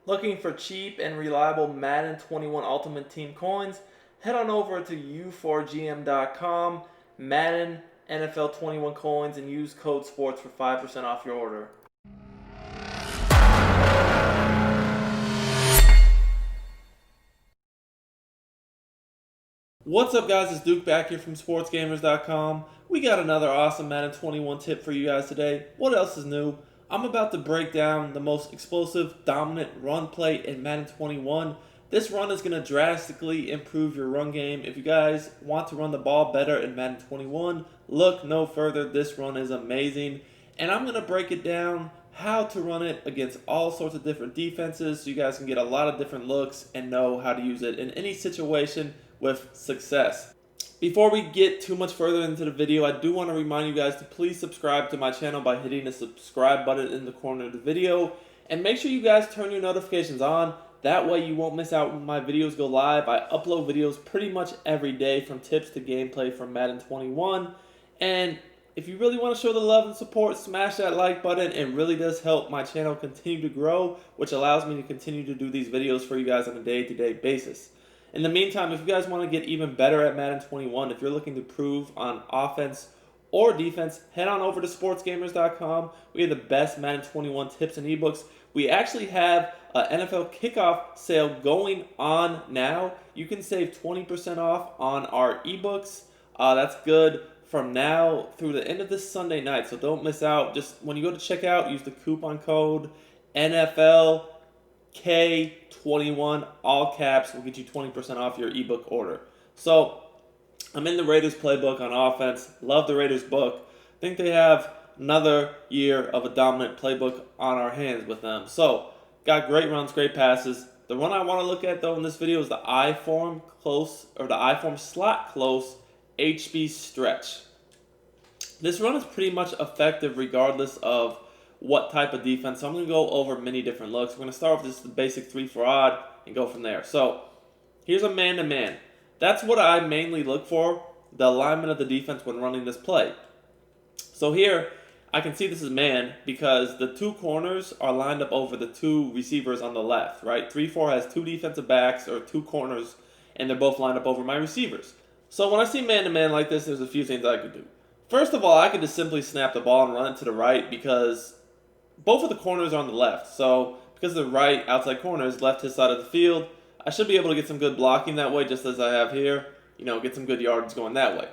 Looking for cheap and reliable Madden 21 Ultimate Team coins? Head on over to u4gm.com, Madden NFL 21 coins, and use code SPORTS for 5% off your order. What's up, guys? It's Duke back here from sportsgamers.com. We got another awesome Madden 21 tip for you guys today. What else is new? I'm about to break down the most explosive, dominant run play in Madden 21. This run is going to drastically improve your run game. If you guys want to run the ball better in Madden 21, look no further. This run is amazing. And I'm going to break it down how to run it against all sorts of different defenses so you guys can get a lot of different looks and know how to use it in any situation with success. Before we get too much further into the video, I do want to remind you guys to please subscribe to my channel by hitting the subscribe button in the corner of the video. And make sure you guys turn your notifications on. That way you won't miss out when my videos go live. I upload videos pretty much every day, from tips to gameplay from Madden 21. And if you really want to show the love and support, smash that like button. It really does help my channel continue to grow, which allows me to continue to do these videos for you guys on a day-to-day basis. In the meantime, if you guys want to get even better at Madden 21, if you're looking to improve on offense or defense, head on over to sportsgamers.com. We have the best Madden 21 tips and ebooks. We actually have an NFL kickoff sale going on now. You can save 20% off on our ebooks. That's good from now through the end of this Sunday night, so don't miss out. Just when you go to checkout, use the coupon code NFL K21, all caps, will get you 20% off your ebook order. So, I'm in the Raiders playbook on offense. Love the Raiders book. Think they have another year of a dominant playbook on our hands with them. So, got great runs, great passes. The run I want to look at, though, in this video is the I-form close, or the I-form slot close HB stretch. This run is pretty much effective regardless of what type of defense. So I'm going to go over many different looks. We're going to start with just the basic 3-4 odd and go from there. So here's a man-to-man. That's what I mainly look for, the alignment of the defense when running this play. So here, I can see this is man because the two corners are lined up over the two receivers on the left, right? 3-4 has two defensive backs or two corners, and they're both lined up over my receivers. So when I see man-to-man like this, there's a few things I could do. First of all, I could just simply snap the ball and run it to the right because both of the corners are on the left. So because the right outside corner is left his side of the field, I should be able to get some good blocking that way, just as I have here. Get some good yards going that way.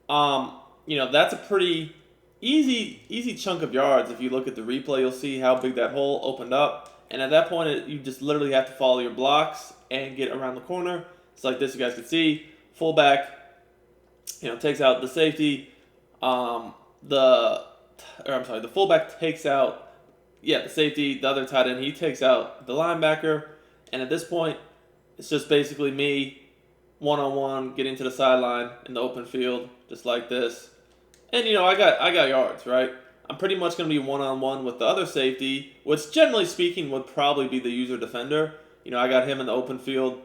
That's a pretty easy chunk of yards. If you look at the replay, you'll see how big that hole opened up. And at that point, you just literally have to follow your blocks and get around the corner. It's like this, you guys can see. Fullback, takes out the safety. The fullback takes out the safety, the other tight end, he takes out the linebacker, and at this point, it's just basically me one-on-one getting to the sideline in the open field, just like this. And I got yards, right? I'm pretty much going to be one-on-one with the other safety, which generally speaking would probably be the user defender. I got him in the open field.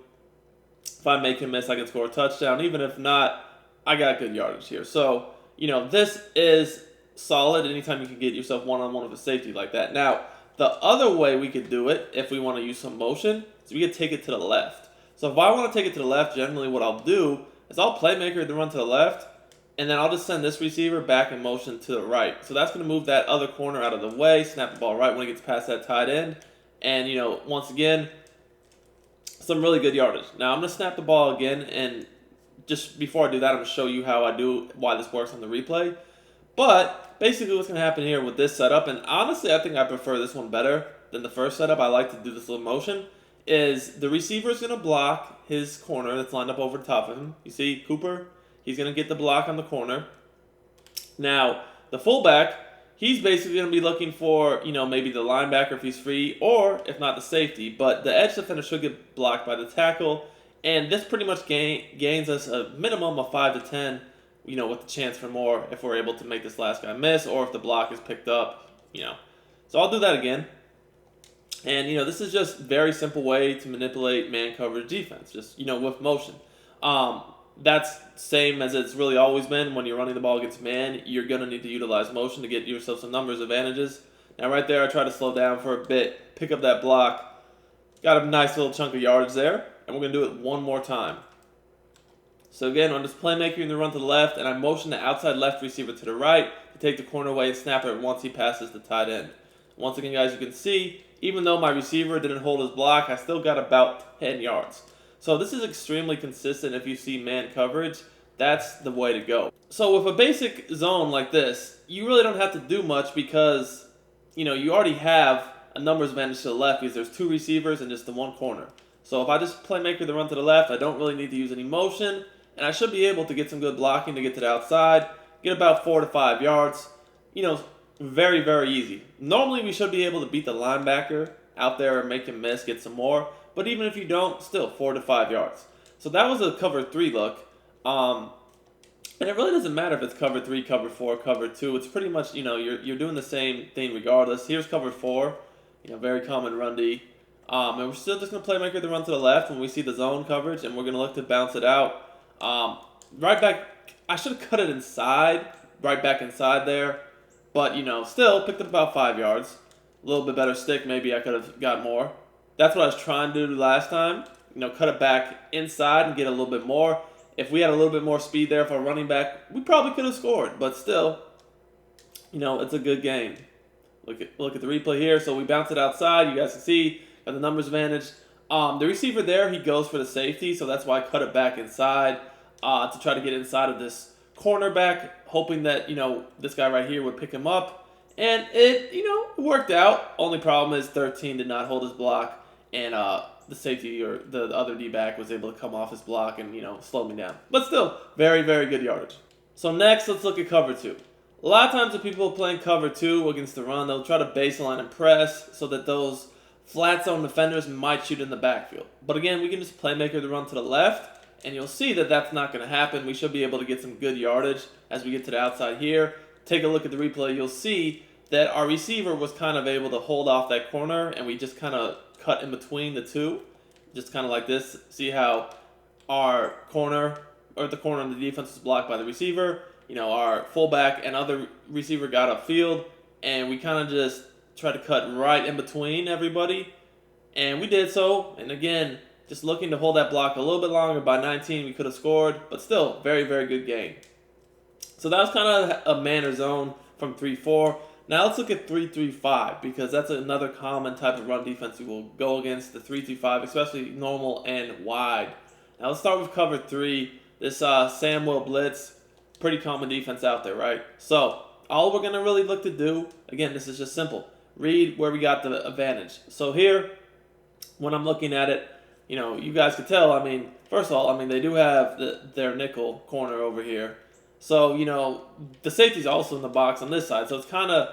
If I make him miss, I can score a touchdown. Even if not, I got good yardage here. So, this is solid anytime you can get yourself one-on-one with a safety like that. Now, the other way we could do it, if we want to use some motion, is we could take it to the left. So if I want to take it to the left, generally what I'll do is I'll playmaker the run to the left, and then I'll just send this receiver back in motion to the right. So that's going to move that other corner out of the way, snap the ball right when it gets past that tight end, and, once again, some really good yardage. Now, I'm going to snap the ball again, and just before I do that, I'm going to show you why this works on the replay. But basically what's going to happen here with this setup, and honestly I think I prefer this one better than the first setup. I like to do this little motion, is the receiver is going to block his corner that's lined up over the top of him. You see Cooper? He's going to get the block on the corner. Now, the fullback, he's basically going to be looking for, maybe the linebacker if he's free, or if not the safety. But the edge defender should get blocked by the tackle, and this pretty much gains us a minimum of 5 to 10, with the chance for more if we're able to make this last guy miss or if the block is picked up, So I'll do that again. And, this is just a very simple way to manipulate man coverage defense, just, with motion. That's same as it's really always been. When you're running the ball against man, you're going to need to utilize motion to get yourself some numbers advantages. Now right there, I try to slow down for a bit, pick up that block, Got a nice little chunk of yardage there, and we're going to do it one more time. So again, on this playmaker, in the run to the left, and I motion the outside left receiver to the right to take the corner away and snap it once he passes the tight end. Once again, guys, you can see, even though my receiver didn't hold his block, I still got about 10 yards. So this is extremely consistent. If you see man coverage, that's the way to go. So with a basic zone like this, you really don't have to do much because, you already have a numbers advantage to the left because there's 2 receivers and just the 1 corner. So if I just playmaker the run to the left, I don't really need to use any motion, and I should be able to get some good blocking to get to the outside, get about 4 to 5 yards. Very, very easy. Normally we should be able to beat the linebacker out there and make him miss, get some more, but even if you don't, still 4 to 5 yards. So that was a cover 3 look. And it really doesn't matter if it's cover 3, cover 4, cover 2. It's pretty much, you're doing the same thing regardless. Here's cover 4, very common run D. And we're still just going to playmaker the run to the left when we see the zone coverage, and we're going to look to bounce it out. Right back, I should have cut it inside, right back inside there. But, still picked up about 5 yards. A little bit better stick, maybe I could have got more. That's what I was trying to do last time. Cut it back inside and get a little bit more. If we had a little bit more speed there for a running back, we probably could have scored. But still, it's a good game. Look at the replay here. So we bounce it outside. You guys can see, got the numbers advantage. The receiver there, he goes for the safety, so that's why I cut it back inside to try to get inside of this cornerback, hoping that, this guy right here would pick him up. And it, worked out. Only problem is 13 did not hold his block, and the safety or the other D-back was able to come off his block and, slow me down. But still, very, very good yardage. So next, let's look at cover 2. A lot of times when people are playing cover 2 against the run, they'll try to baseline and press so that those flat zone defenders might shoot in the backfield. But again, we can just playmaker the run to the left, and you'll see that that's not going to happen. We should be able to get some good yardage as we get to the outside here. Take a look at the replay. You'll see that our receiver was kind of able to hold off that corner, and we just kind of cut in between the two, just kind of like this. See how our corner, or the corner on the defense was blocked by the receiver. Our fullback and other receiver got upfield, and we kind of just tried to cut right in between everybody, and we did so. And again, just looking to hold that block a little bit longer. By 19, we could have scored, but still, very, very good game. So that was kind of a man or zone from 3-4. Now let's look at 3-3-5, because that's another common type of run defense we will go against, the 3-3-5, especially normal and wide. Now let's start with cover 3. This Samuel blitz, pretty common defense out there, right? So all we're going to really look to do, again, this is just simple. Read where we got the advantage. So here, when I'm looking at it, you guys could tell, first of all, they do have their nickel corner over here. So, the safety's also in the box on this side. So it's kind of,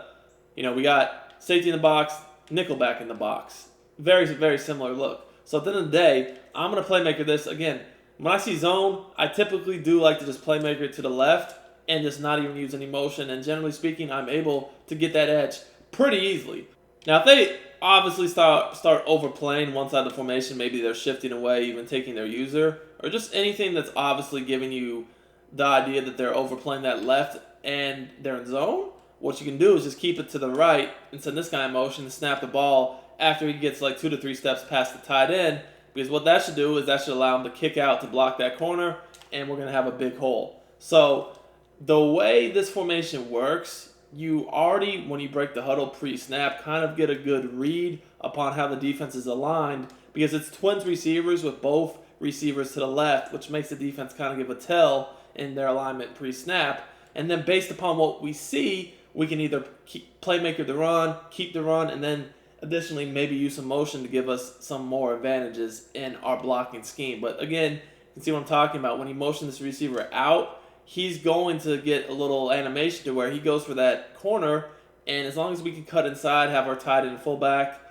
we got safety in the box, nickel back in the box. Very, very similar look. So at the end of the day, I'm going to playmaker this. Again, when I see zone, I typically do like to just playmaker it to the left and just not even use any motion. And generally speaking, I'm able to get that edge pretty easily. Now, if they obviously start overplaying one side of the formation, maybe they're shifting away, even taking their user, or just anything that's obviously giving you the idea that they're overplaying that left and they're in zone, what you can do is just keep it to the right and send this guy in motion and snap the ball after he gets like 2 to 3 steps past the tight end, because what that should do is that should allow him to kick out to block that corner, and we're going to have a big hole. So the way this formation works, you already, when you break the huddle pre-snap, kind of get a good read upon how the defense is aligned, because it's twins receivers with both receivers to the left, which makes the defense kind of give a tell in their alignment pre-snap. And then based upon what we see, we can either keep playmaker the run, keep the run, and then additionally maybe use some motion to give us some more advantages in our blocking scheme. But again, you can see what I'm talking about. When you motion this receiver out, he's going to get a little animation to where he goes for that corner, and as long as we can cut inside, have our tight end fullback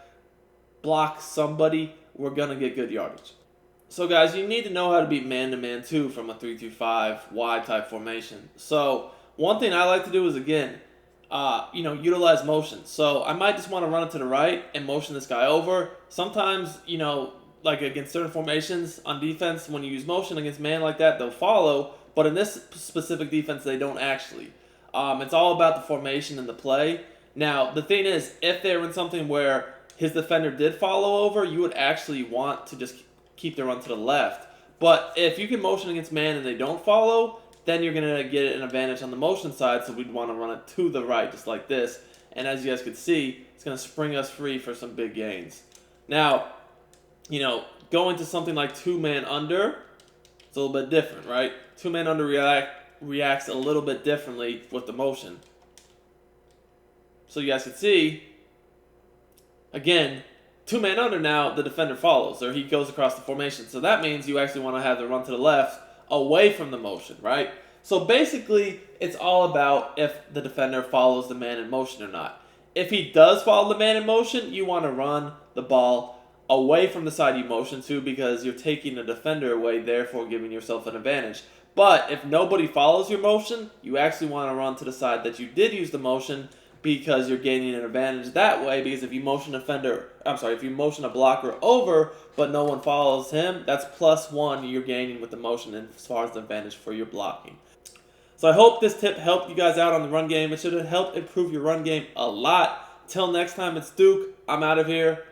block somebody, we're going to get good yardage. So guys, you need to know how to beat man-to-man too from a 3-2-5 wide type formation. So one thing I like to do is, again, utilize motion. So I might just want to run it to the right and motion this guy over. Sometimes, like against certain formations on defense, when you use motion against man like that, they'll follow. But in this specific defense, they don't actually. It's all about the formation and the play. Now, the thing is, if they're in something where his defender did follow over, you would actually want to just keep the run to the left. But if you can motion against man and they don't follow, then you're going to get an advantage on the motion side, so we'd want to run it to the right, just like this. And as you guys can see, it's going to spring us free for some big gains. Now, going to something like two-man under, it's a little bit different, right? Two-man under reacts a little bit differently with the motion. So you guys can see, again, two-man under now, the defender follows, or he goes across the formation. So that means you actually want to have the run to the left away from the motion, right? So basically, it's all about if the defender follows the man in motion or not. If he does follow the man in motion, you want to run the ball away from the side you motion to, because you're taking the defender away, therefore giving yourself an advantage. But if nobody follows your motion, you actually want to run to the side that you did use the motion, because you're gaining an advantage that way. Because if you motion if you motion a blocker over, but no one follows him, that's +1 you're gaining with the motion as far as the advantage for your blocking. So I hope this tip helped you guys out on the run game. It should help improve your run game a lot. Till next time, it's Duke. I'm out of here.